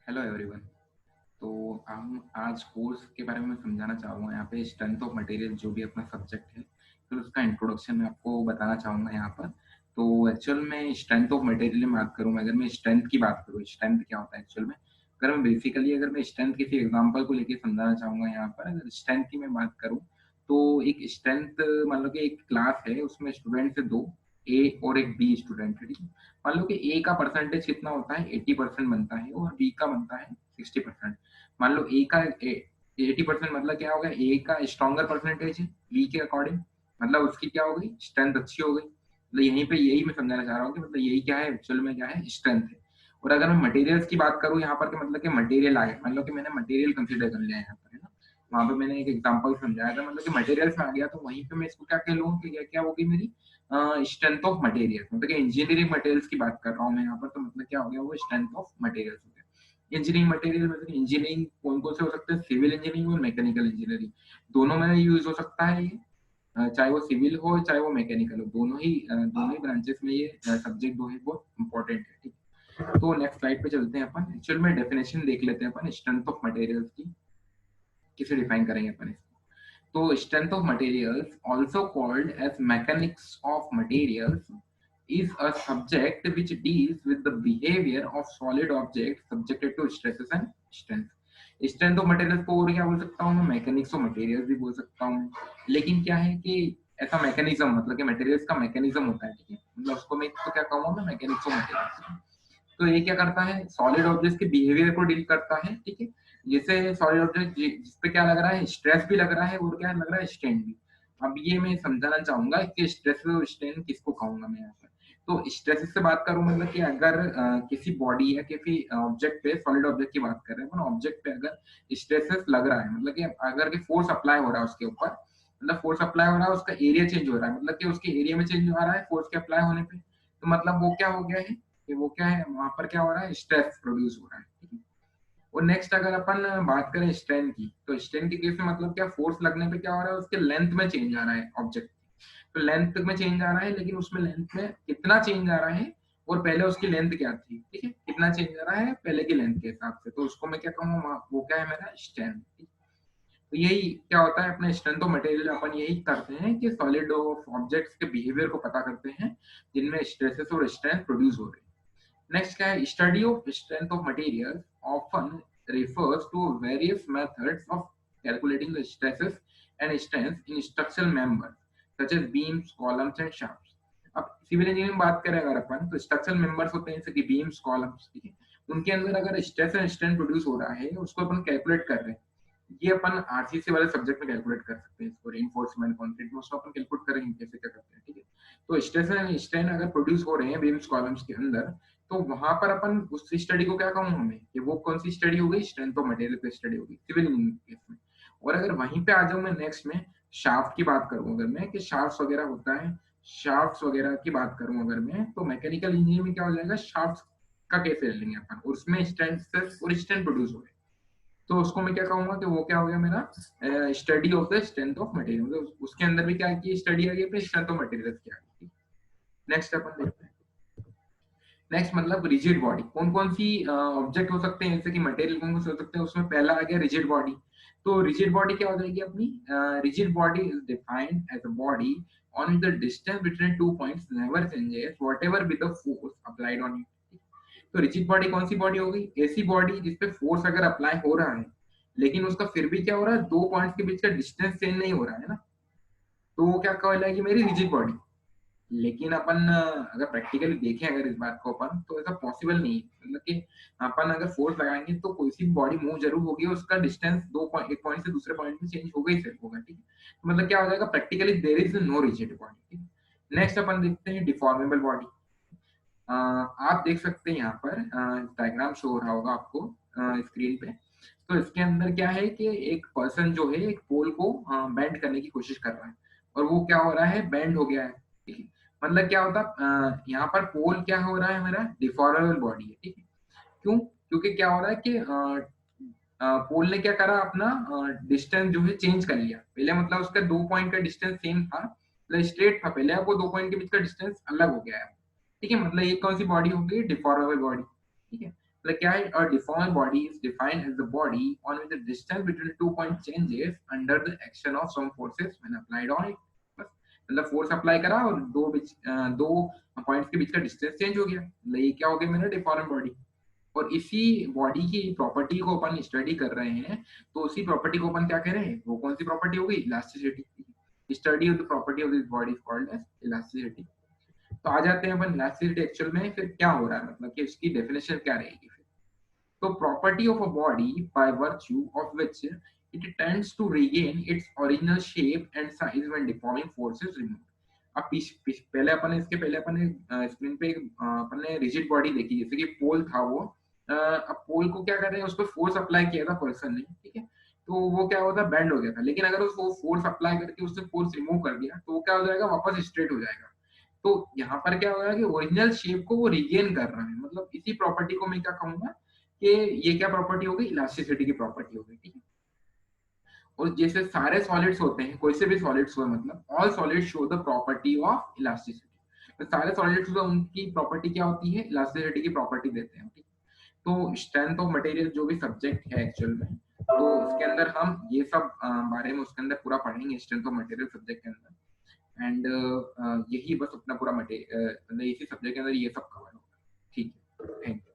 Hello everyone. तो हम आज कोर्स के बारे में समझाना चाहूँगा यहाँ पे स्ट्रेंथ ऑफ मटेरियल जो भी अपना सब्जेक्ट है, फिर उसका इंट्रोडक्शन मैं आपको बताना चाहूँगा यहाँ पर। तो एक्चुअल में स्ट्रेंथ ऑफ मटेरियल में बात करूँ, अगर मैं स्ट्रेंथ की बात करूँ, स्ट्रेंथ क्या होता है एक्चुअल में? अगर मैं स्ट्रेंथ किसी एग्जांपल को लेके समझाना चाहूँगा यहाँ पर, अगर स्ट्रेंथ की मैं बात करूँ, तो एक स्ट्रेंथ मान लो कि एक क्लास है, उसमें स्टूडेंट्स है 2, ए और एक बी स्टूडेंट है, ठीक है? मान लो कि ए का परसेंटेज कितना होता है 80% बनता है और बी का बनता है 60%। मान लो ए का 80% मतलब क्या हो गया, ए का स्ट्रॉन्गर परसेंटेज है बी के अकॉर्डिंग, मतलब उसकी क्या हो गई, स्ट्रेंथ अच्छी हो गई। मतलब यहीं पे यही मैं समझाना चाह रहा हूँ कि मतलब यही क्या है एक्चुअल में, क्या है, स्ट्रेंथ है। और अगर मैं मटेरियल्स की बात करूँ यहाँ पर, कि मतलब कि मटेरियल आ गया, मान लो कि मैंने मटेरियल कंसीडर कर लिया यहाँ पर, है ना? वहाँ पे मैंने एक एग्जांपल समझाया था, मतलब कि मटेरियल्स में आ गया, तो वहीं पे मैं इसको क्या कह लूँ कि क्या क्या होगी मेरी स्ट्रेंथ ऑफ मटेरियल। मतलब कि इंजीनियरिंग मटेरियल्स की बात कर रहा हूँ मैं यहाँ पर, तो मतलब क्या हो गया, वो स्ट्रेंथ ऑफ मटेरियल्स हो गया। इंजीनियरिंग मटेरियल मतलब इंजीनियरिंग कौन कौन से हो सकते हैं, सिविल इंजीनियरिंग और मैकेनिकल इंजीनियरिंग, दोनों में यूज हो सकता है ये। चाहे वो सिविल हो चाहे वो मैकेनिकल हो, दोनों ही ब्रांचेस में ये सब्जेक्ट जो है वो इम्पोर्टेंट है, ठीक है? तो नेक्स्ट स्लाइड पे चलते हैं अपन, एक्चुअल में डेफिनेशन देख लेते हैं अपन स्ट्रेंथ ऑफ मटेरियल्स की, किसे डिफाइन करेंगे अपन इसको। तो strength of materials, also called as mechanics of materials, is a subject which deals with the behavior of solid objects subjected to stresses and strength. Strength of materials को और क्या बोल सकता हूँ मैं, मैकेनिक्स ऑफ मटेरियल्स भी बोल सकता हूँ। लेकिन क्या है कि ऐसा मैकेनिज्म, मतलब कि मटेरियल्स का मैकेनिज्म होता है, ठीक है? मतलब उसको मैं इसको क्या कहूँगा मैं, मैकेनिक्स ऑफ मटेरियल्स। तो ये क्या करता है, सॉलिड ऑब्जेक्ट्स के बिहेवियर को डील करता है, ठीक है? जैसे सॉलिड ऑब्जेक्ट जिसपे क्या लग रहा है, स्ट्रेस भी लग रहा है और क्या लग रहा है, स्ट्रेन भी। अब ये मैं समझाना चाहूंगा कि स्ट्रेस और स्ट्रेन किसको कहूंगा मैं यहाँ पर। तो स्ट्रेस से बात करूं, मतलब कि अगर किसी बॉडी या किसी ऑब्जेक्ट पे, सॉलिड ऑब्जेक्ट की बात कर रहे हैं, ऑब्जेक्ट पे अगर स्ट्रेसेस लग रहा है, मतलब कि अगर कि फोर्स अप्लाई हो रहा है उसके ऊपर, मतलब फोर्स अप्लाई हो रहा है, उसका एरिया चेंज हो रहा है, मतलब कि उसके एरिया में चेंज आ रहा है फोर्स के अप्लाई होने पे, तो मतलब वो क्या हो गया है कि वो क्या है, वहां पर क्या हो रहा है, स्ट्रेस प्रोड्यूस हो रहा है, ठीक है? और नेक्स्ट अगर अपन बात करें स्ट्रेन की, तो स्ट्रेन के केस में मतलब क्या, फोर्स लगने पे क्या हो रहा है, उसके लेंथ में चेंज आ रहा है ऑब्जेक्ट। तो लेंथ में चेंज आ रहा है, लेकिन उसमें लेंथ में कितना चेंज आ रहा है, और पहले उसकी लेंथ क्या थी, ठीक है? कितना चेंज आ रहा है पहले की लेंथ के हिसाब से, तो उसको मैं क्या कहूँगा, वो क्या है मेरा स्ट्रेन। तो यही क्या होता है अपने स्ट्रेंथ ऑफ मटेरियल, अपन यही करते हैं कि सॉलिड ऑफ ऑब्जेक्ट्स के बिहेवियर को पता करते हैं जिनमें स्ट्रेसेस और स्ट्रेंथ प्रोड्यूस हो रहे हैं। Next है study of strength of materials often refers to various methods of calculating the stresses and strengths in structural members such as beams, columns and shafts. अब सिविल इंजीनियरिंग में बात करें अगर अपन, तो स्ट्रक्चरल मेंबर्स होते हैं जैसे कि बीम्स, कॉलम्स, ठीक है? उनके अंदर अगर स्ट्रेस एंड स्ट्रेन प्रोड्यूस हो रहा है, उसको अपन कैलकुलेट कर रहे हैं। ये अपन आरसीसी वाले सब्जेक्ट में कैलकुलेट कर सकते हैं इसको, रेनफोर्समेंट कंक्रीट में उसको अपन कैलकुलेट करेंगे कैसे क्या करते हैं, ठीक है? तो स्ट्रेस एंड स्ट्रेन अगर प्रोड्यूस हो रहे हैं बीम्स कॉलम्स के अंदर, तो वहां पर अपन उस स्टडी को क्या कहूंगा मैं, कि वो कौन सी स्टडी हो गई, स्ट्रेंथ ऑफ मटेरियल पे स्टडी होगी सिविल इंजीनियरिंग केस में। और अगर वहीं पे आ जाऊं मैं नेक्स्ट में, शाफ्ट की बात करूं अगर मैं, कि शाफ्ट वगैरह होता है, शाफ्ट वगैरह की बात करूं अगर मैं, तो मैकेनिकल इंजीनियरिंग में क्या हो जाएगा, शाफ्ट का केस ले लेंगे अपन, और उसमें स्ट्रेंथ और स्ट्रेन प्रोड्यूस हो रहे हैं, तो उसको मैं क्या कहूंगा कि वो क्या हो गया मेरा study of the strength of material. मतलब उसके अंदर भी क्या की स्टडी आ गई अपने स्ट्रेंथ ऑफ मटेरियल की आ गई। नेक्स्ट अपन देखते हैं, नेक्स्ट मतलब रिजिड बॉडी, कौन कौन सी ऑब्जेक्ट हो सकते हैं, जैसे कि मटेरियल कौन कौन से हो सकते हैं, उसमें पहला आ गया रिजिड बॉडी। तो रिजिड बॉडी क्या हो जाएगी अपनी, rigid body is defined as a body on the distance between two points never changes whatever with the force applied on it. तो रिजिड बॉडी कौन सी बॉडी हो गई, ऐसी बॉडी जिसपे फोर्स अगर अप्लाई हो रहा है, लेकिन उसका फिर भी क्या हो रहा है, दो पॉइंट्स के बीच का डिस्टेंस चेंज नहीं हो रहा है ना, तो वो क्या कहलाएगी मेरी रिजिड बॉडी। लेकिन अपन अगर प्रैक्टिकली देखें अगर इस बात को अपन, तो ऐसा पॉसिबल नहीं है, मतलब कि अपन अगर फोर्स लगाएंगे तो कोई सी बॉडी मूव जरूर होगी, उसका डिस्टेंस दो पॉइंट, एक पॉइंट से दूसरे पॉइंट में चेंज होगा ही सिर्फ होगा, ठीक है? तो मतलब क्या हो जाएगा, practically there is no rigid body, ठीक है? नेक्स्ट अपन देखते हैं डिफॉर्मेबल बॉडी। आप देख सकते हैं यहाँ पर डायग्राम शो हो रहा होगा आपको स्क्रीन पे। तो इसके अंदर क्या है कि एक पर्सन जो है एक पोल को बेंड करने की कोशिश कर रहा है, और वो क्या हो रहा है, बेंड हो गया है, ठीक है? मतलब क्या होता है, यहाँ पर पोल क्या हो रहा है मेरा, डिफॉर्मेबल बॉडी है, ठीक है? क्यों? क्योंकि क्या हो रहा है कि पोल ने क्या करा, अपना डिस्टेंस जो है चेंज कर लिया। पहले मतलब उसका दो पॉइंट का डिस्टेंस सेम था, मतलब स्ट्रेट था पहले, अब वो दो पॉइंट के बीच का डिस्टेंस अलग हो गया है, ठीक है? मतलब ये कौन सी बॉडी हो गई, डिफॉर्मेबल बॉडी, ठीक है? मतलब क्या है, a deformed body is defined as the body on which the distance between two points changes under the action of some forces when applied on it. बस, मतलब फोर्स अप्लाई करा और दो पॉइंट्स के बीच का डिस्टेंस चेंज हो गया, मतलब ये क्या हो गया मेरा डिफॉर्म बॉडी। और इसी बॉडी की प्रॉपर्टी को अपन स्टडी कर रहे हैं, तो उसी प्रॉपर्टी को अपन क्या कह रहे हैं, वो कौन सी प्रॉपर्टी हो गई, elasticity. Study of the property of this body is called as elasticity. तो आ जाते हैं अपन इलास्टिसिटी एक्चुअल में फिर क्या हो रहा है, मतलब कि उसकी डेफिनेशन क्या रहेगी फिर। तो property of a body by virtue of which it tends to regain its original shape and size when deforming force is removed। अब पहले अपन ने स्क्रीन पे अपन ने रिजिड बॉडी देखी, जैसे कि पोल था वो। अब पोल को क्या कर रहे हैं, उस पर फोर्स अप्लाई किया था पर्सन ने, ठीक है, तो वो क्या होता, बेंड हो गया था। लेकिन अगर उसको फोर्स अप्लाई करके उससे फोर्स रिमूव कर दिया तो वो क्या हो जाएगा, वापस स्ट्रेट हो जाएगा। तो यहाँ पर क्या होगा कि ओरिजिनल शेप को वो रिगेन कर रहा है, मतलब इसी प्रॉपर्टी को मैं क्या कहूंगा कि ये क्या प्रॉपर्टी हो गई, इलास्टिसिटी की प्रॉपर्टी हो गई, ठीक है। और जैसे सारे सॉलिड्स होते हैं, कोई से भी सॉलिड्स हुए, मतलब all solids show the property of elasticity. तो सारे सॉलिड्स हुए उनकी प्रॉपर्टी क्या होती है, इलास्टिसिटी की प्रॉपर्टी देते हैं, ठीक। तो स्ट्रेंथ ऑफ मटेरियल जो भी सब्जेक्ट है एक्चुअल में, तो इसके अंदर हम ये सब बारे में उसके अंदर पूरा पढ़ेंगे, स्ट्रेंथ ऑफ मटेरियल सब्जेक्ट के अंदर। एंड यही बस अपना पूरा मटेरियल, मतलब इसी सब्जेक्ट के अंदर ये सब कवर होगा, ठीक है, थैंक यू।